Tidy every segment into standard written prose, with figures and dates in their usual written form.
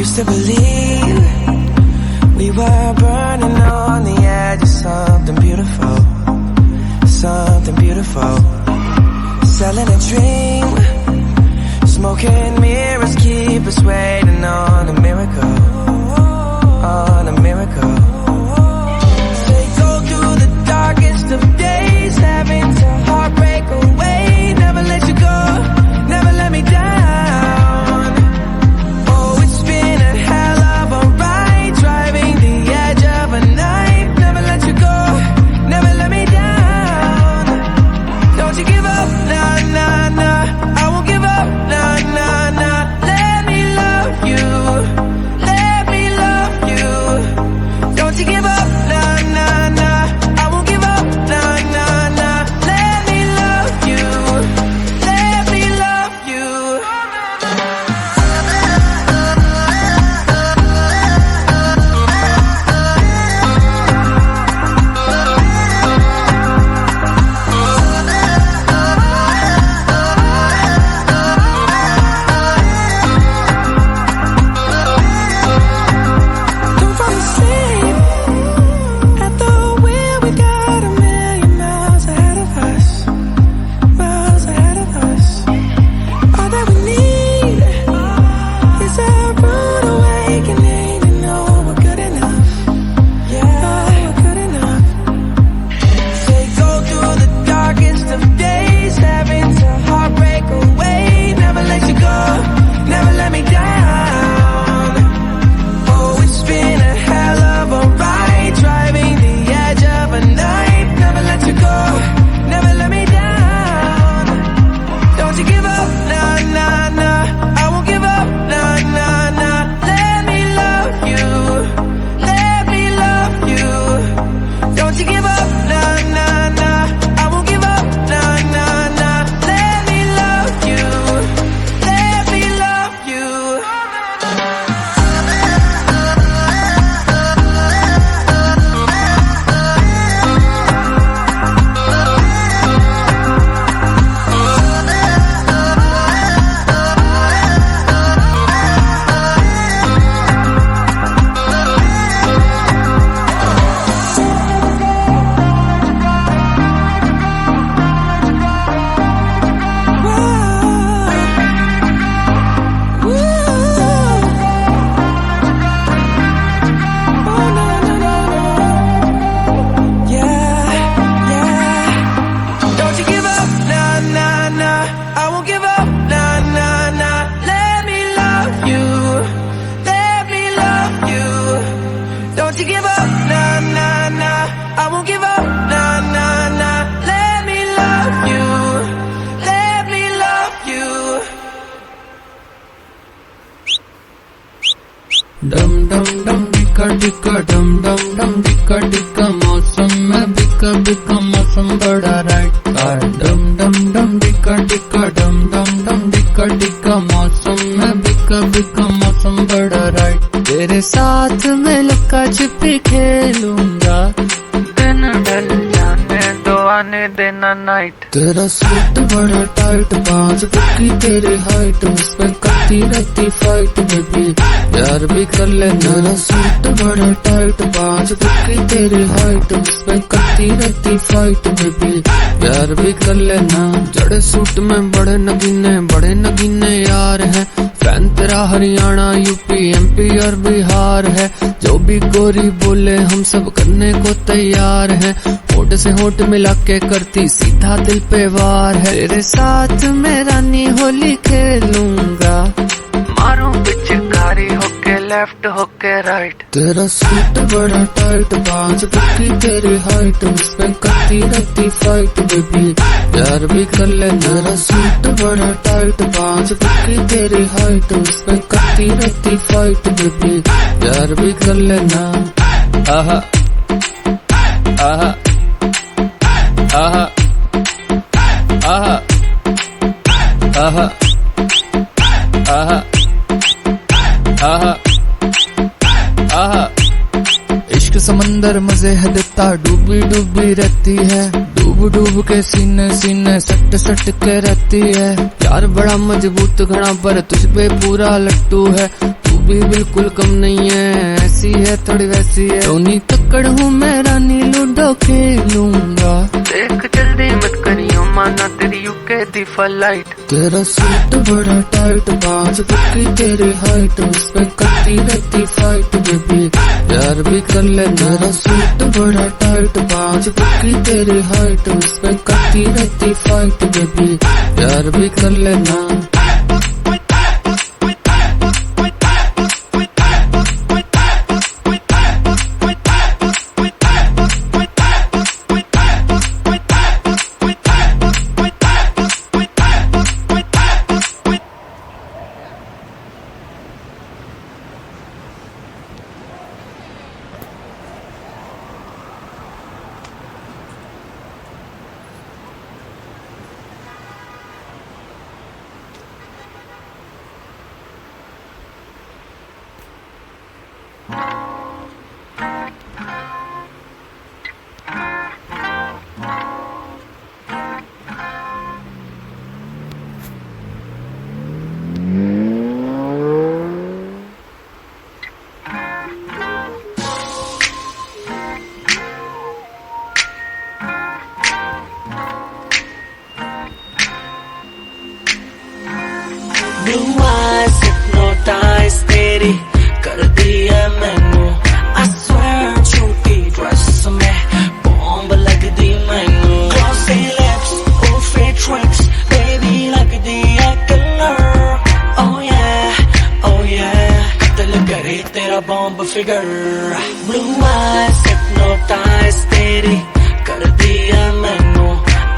used to believe we were burning on the edge of something beautiful, something beautiful. Selling a dream, smoking mirrors keep us waiting on a miracle, on a miracle. They go through the darkest of days, having to heartbreak away. Never let you go, never let me down. Oh, it's been a hell of a ride, driving the edge of a knife. Never let you go, never let me down. Don't you give up, nah, nah, nah. I won't give up, nah, nah, nah. Let me love you, let me love you. Don't you give up, nah, nah, nah. I won't give up, nah, nah, nah. Let me love you, let me love you. Don't fall asleep at the wheel. We got a million miles ahead of us, miles ahead of us. All that we need is a rude awakening to know we're good enough. Yeah, we're good enough. They go through the darkest of days, having to heartbreak away. Never let you go, never let me down. Oh, it's been a hell of a ride, driving the edge of a knife. Never let you go, never let me down. Don't you give up, nah, nah, nah. I won't give up, nah, nah, nah. Let me love you, let me love you. Don't you give up, nah, nah, nah. I won't give up, nah, nah, nah. Let me love you, let me love you. Don't you give up, nah, nah, nah. I won't give up, nah, nah, nah. Let me love you, let me love you. Don't you give up, nah, nah, nah. I won't give up, nah, nah, nah. Let me love you, let me love you. डम डम डम डिका डिका डम डम डम डिका डिका मौसम में बिका बिका मौसम बड़ा राइट कार डम डम डम डिका डिका डम डम डम डिका डिका मौसम में बिका बिका मौसम बड़ा राइट तेरे साथ मैं लुका छिपी खेलूंगा दिन ढल जाने दो आने देना नाइट तेरा सूट बड़ा टाइट बाज बुकी तेरी हाइट उस पे करती रहती फाइट बेबी प्यार भी कर ले तेरा सूट बड़ा टाइट बाज बुकी तेरी हाइट उस पे करती रहती फाइट बेबी प्यार भी कर लेना जड़े सूट में बड़े नगीने यार हैं फैन तेरा हरियाणा यूपी एमपी और बिहार है जो भी गोरी बोले हम सब करने को तैयार हैं होठ से होठ मिला के करती सीधा दिल पे वार है तेरे साथ मैं रानी होली खेलूंगा मारूं पिचकारी होके लेफ्ट होके राइट तेरा सूट बड़ा टाइट बाज बुकी तेरी हाइट उस पे करती रहती फाइट बेबी प्यार भी कर ले तेरा सूट बड़ा टाइट बाज बुकी तेरी हाइट उस पे करती रहती फाइट बेबी प्यार भी कर लेना आहा आहा आहा आहा आहा आहा आहा आहा इश्क समंदर मजे है देता डूबी डूबी रहती है डूब डूब के सीने सीने सट सट के रहती है यार बड़ा मजबूत घड़ा पर तुझ पे पूरा लट्टू है तू भी बिल्कुल कम नहीं है, ऐसी है थोड़ी वैसी है। टोनी कक्कड़ हूँ मैं, रानी लूडो खेलूंगा। देख जल्दी मत करियो, माना तेरी यूके दी फ्लाइट। तेरा सूट बड़ा टाइट, बाज बुकी तेरी हाइट, उस पे करती रहती फाइट बेबी, प्यार भी कर ले। तेरा सूट बड़ा टाइट, बाज बुकी तेरी हाइट, उस पे करती रहती फाइट बेबी, प्यार भी कर लेना। Blue eyes hypnotize तेरी कर दी है मैनू। I swear झूठी ड्रेस में बॉम्ब लग दी मैनू। Glossy lips, oh fake tricks, baby लगदी है killer। Oh yeah, oh yeah, कत्ल करे तेरा bomb figure. Blue eyes hypnotize तेरी कर दी है मैनू।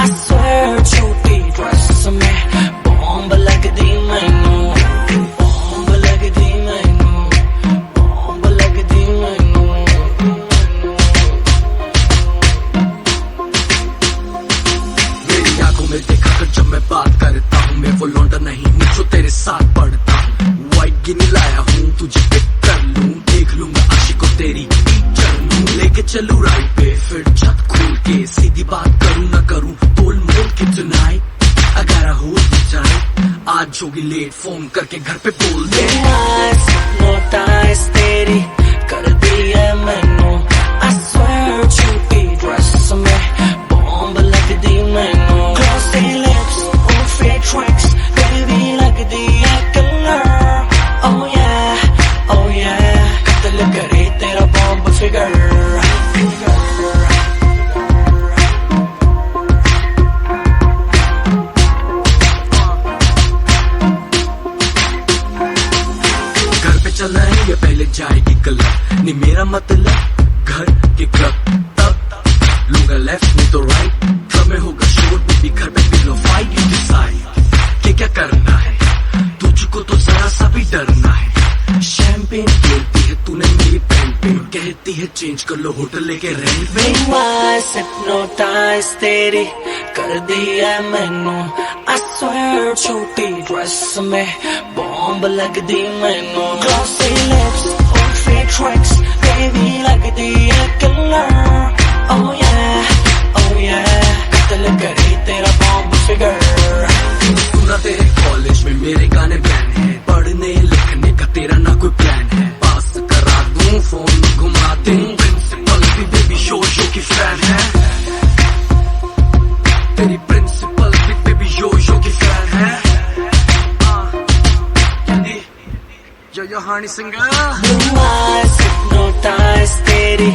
I swear झूठी ड्रेस में बॉम्ब लग दी मैनू। बॉम्ब लग दी मैनू, बॉम्ब लग दी मैनू। मेरी आंखों में देखा कर जब मैं बात करता हूँ, मैं वो लौंडा नहीं हूँ जो तेरे साथ पढ़ता हूँ। वाइट गिनी लाया हूँ तुझे पिक कर लूँ, देख लूंगा आशिक को तेरी चल लूँ। लेके चलूँ राइट पे फिर छत खोल के, सीधी बात करूँ ना करूँ बोल मोल के tonight अगर हो जाए आज होगी लेट, फोन करके घर पे बोल दे। Hypnotize तेरी कर दी है मैनू। I swear झूठी ड्रेस में बॉम्ब लग दी मैनू। Glossy lips, oh fake tricks, baby लगदी है killer। Oh yeah, oh yeah, कत्ल करे तेरा बॉम्ब फिगर। चलना है या पहले जाएगी क्लब, नहीं मेरा मतलब घर के क्लब। तब लूंगा लेफ्ट नहीं तो राइट, क्लब में होगा शोर बेबी, घर पे पिलो फाइट। यू डिसाइड क्या करना है, तुझको तो जरा सा भी डरना है। शैंपेन खेलती है तूने मेरी पैंट पे, कहती है चेंज कर लो होटल लेके रेंट पे। Hypnotize तेरी कर दी है मैनू। I swear छोटी ड्रेस में बॉम्ब लग दी मैनू। Glossy lips, oh fake tricks, baby लगदी है killer। Oh yeah, oh yeah, कत्ल करे तेरा बॉम्ब फिगर। सुना तेरे कॉलेज में मेरे गाने बैन है, पढ़ने लिखने का तेरा ना कोई प्लान है। पास करा दूं फोन घुमा दूं, प्रिंसिपल भी बेबी शो की फैन है। तेरी प्रिंसिपल भी बेबी शो की फैन है। यो हानी सिंगर। Blue eyes hypnotize तेरी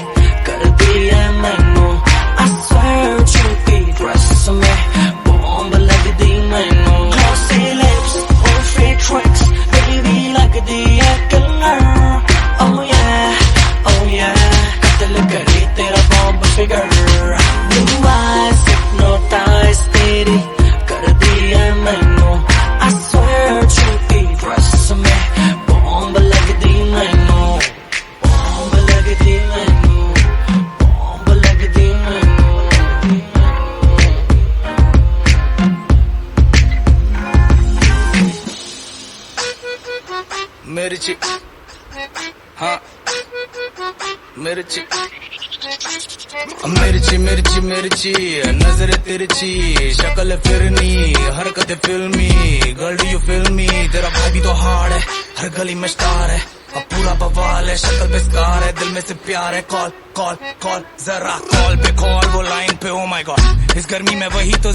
कर दी है मैनू। I swear झूठी ड्रेस में बॉम्ब लग दी मैनू। Glossy lips, oh fake tricks, baby लगदी है killer। Oh yeah, oh yeah, कत्ल करे तेरा bomb figure. Blue eyes hypnotize तेरी कर दी है मैनू। I swear झूठी ड्रेस में बॉम्ब लग दी मैनू। बॉम्ब लग दी मैनू, बॉम्ब लग दी मैनू। मिर्ची हाँ मिर्ची मिर्ची मिर्ची मिर्ची, नजर तिरछी, शक्ल फिरनी, हरकत फिल्मी, गर्ल यू फिल्मी। तेरा भाई भी तो हार्ड है, हर गली में स्टार है, अब पूरा बवाल है, शक्ल पे स्कार है, दिल में से प्यार है। कॉल कॉल कॉल जरा कॉल पे कॉल, वो लाइन पे, ओ माय गॉड, इस गर्मी में वही तो